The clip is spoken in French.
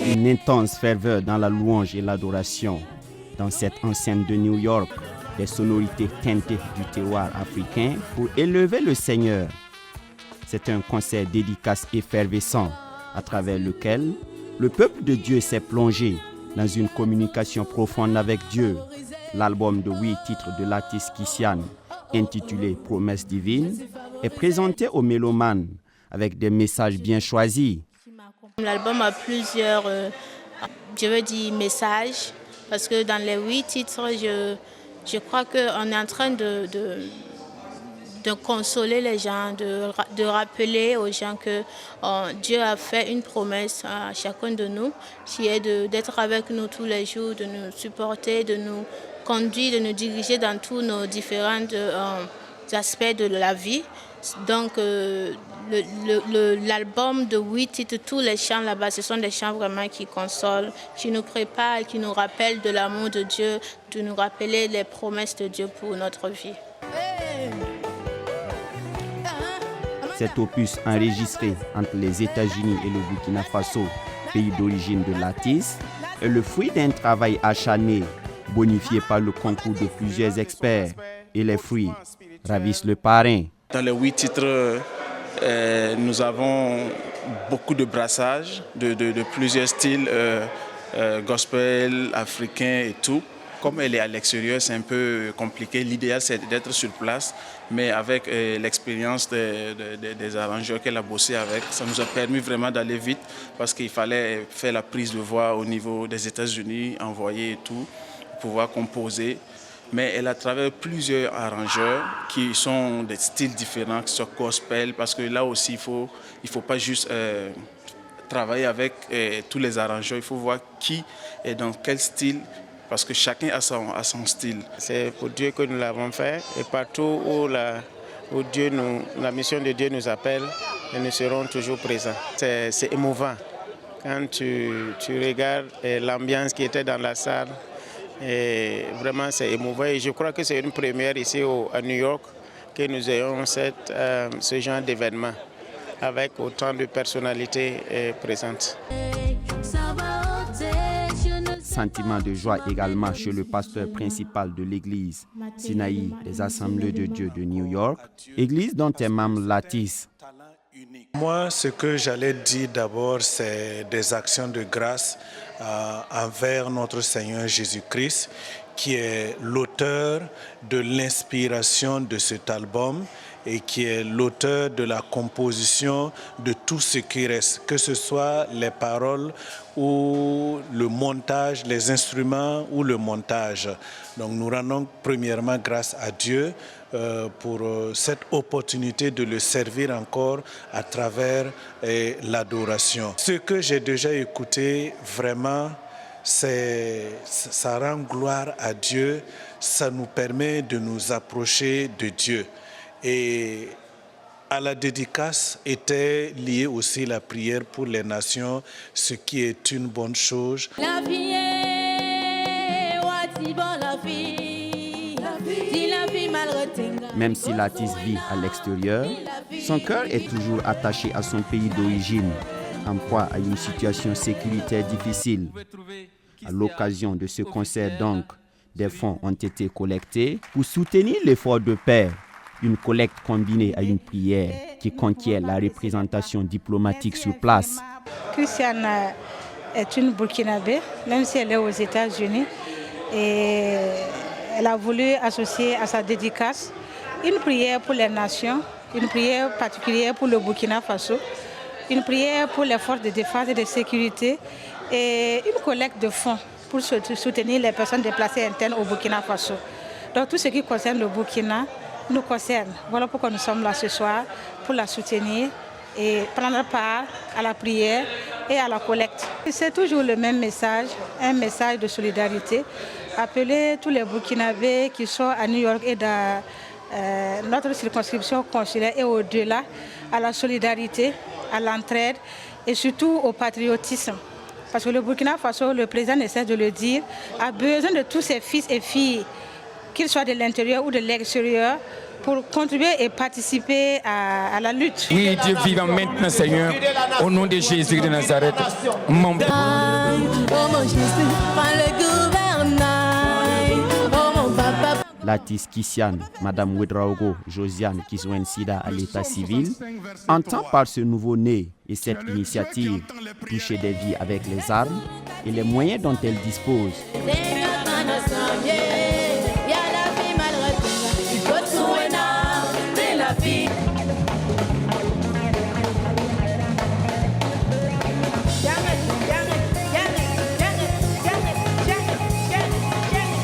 Une intense ferveur dans la louange et l'adoration. Dans cette enceinte de New York, des sonorités teintées du terroir africain pour élever le Seigneur. C'est un concert dédicace effervescent à travers lequel le peuple de Dieu s'est plongé dans une communication profonde avec Dieu. L'album de 8 titres de Latis Kissian, intitulé Promesses divines, est présenté aux mélomanes avec des messages bien choisis. L'album a plusieurs, messages, parce que dans les 8 titres, je crois qu'on est en train de consoler les gens, de rappeler aux gens que Dieu a fait une promesse à chacun de nous, qui est d'être avec nous tous les jours, de nous supporter, de nous conduire, de nous diriger dans tous nos différents aspects de la vie. Donc l'album de 8 titres, tous les chants là-bas, ce sont des chants vraiment qui consolent, qui nous préparent, qui nous rappellent de l'amour de Dieu, de nous rappeler les promesses de Dieu pour notre vie. Cet opus enregistré entre les États-Unis et le Burkina Faso, pays d'origine de Latis, est le fruit d'un travail acharné, bonifié par le concours de plusieurs experts. Et les fruits ravissent le parrain. Dans les 8 titres, nous avons beaucoup de brassages de plusieurs styles, gospel, africain et tout. Comme elle est à l'extérieur, c'est un peu compliqué. L'idéal, c'est d'être sur place, mais avec l'expérience des arrangeurs qu'elle a bossé avec, ça nous a permis vraiment d'aller vite parce qu'il fallait faire la prise de voix au niveau des États-Unis, envoyer et tout, pour pouvoir composer. Mais elle a travaillé plusieurs arrangeurs qui sont des styles différents, que ce soit gospel, parce que là aussi, il faut pas juste travailler avec tous les arrangeurs, il faut voir qui est dans quel style, parce que chacun a son style. C'est pour Dieu que nous l'avons fait, et partout où la mission de Dieu nous appelle, nous serons toujours présents. C'est émouvant quand tu regardes l'ambiance qui était dans la salle. Et vraiment, c'est émouvant. Et je crois que c'est une première ici à New York que nous ayons ce genre d'événement avec autant de personnalités présentes. Sentiment de joie également chez le pasteur principal de l'église Sinaï des Assemblées de Dieu de New York, église dont est membre Latis. Moi, ce que j'allais dire d'abord, c'est des actions de grâce envers notre Seigneur Jésus-Christ, qui est l'auteur de l'inspiration de cet album et qui est l'auteur de la composition de tout ce qui reste, que ce soit les paroles ou le montage, les instruments ou le montage. Donc nous rendons premièrement grâce à Dieu pour cette opportunité de le servir encore à travers l'adoration. Ce que j'ai déjà écouté, vraiment, ça rend gloire à Dieu, ça nous permet de nous approcher de Dieu. Et à la dédicace était liée aussi la prière pour les nations, ce qui est une bonne chose. Même si Latis vit à l'extérieur, son cœur est toujours attaché à son pays d'origine, en proie à une situation sécuritaire difficile. À l'occasion de ce concert donc, des fonds ont été collectés pour soutenir l'effort de paix. Une collecte combinée à une prière qui conquiert la représentation diplomatique sur place. Christiane est une Burkinabé, même si elle est aux États-Unis. Et elle a voulu associer à sa dédicace une prière pour les nations, une prière particulière pour le Burkina Faso, une prière pour les forces de défense et de sécurité et une collecte de fonds pour soutenir les personnes déplacées internes au Burkina Faso. Donc tout ce qui concerne le Burkina nous concerne. Voilà pourquoi nous sommes là ce soir, pour la soutenir et prendre part à la prière et à la collecte. C'est toujours le même message, un message de solidarité. Appeler tous les Burkinabés qui sont à New York et dans notre circonscription consulaire et au-delà à la solidarité, à l'entraide et surtout au patriotisme. Parce que le Burkina Faso, le président ne cesse de le dire, a besoin de tous ses fils et filles, qu'ils soient de l'intérieur ou de l'extérieur, pour contribuer et participer à la lutte. Oui, Dieu vivant maintenant, Seigneur, au nom de Jésus de Nazareth. Mon Père. L'artiste Kissiane, Madame Ouedraogo Josiane Kizwen Sida à l'état civil, entend par ce nouveau-né et cette initiative toucher des vies avec les armes et les moyens dont elle dispose. La vie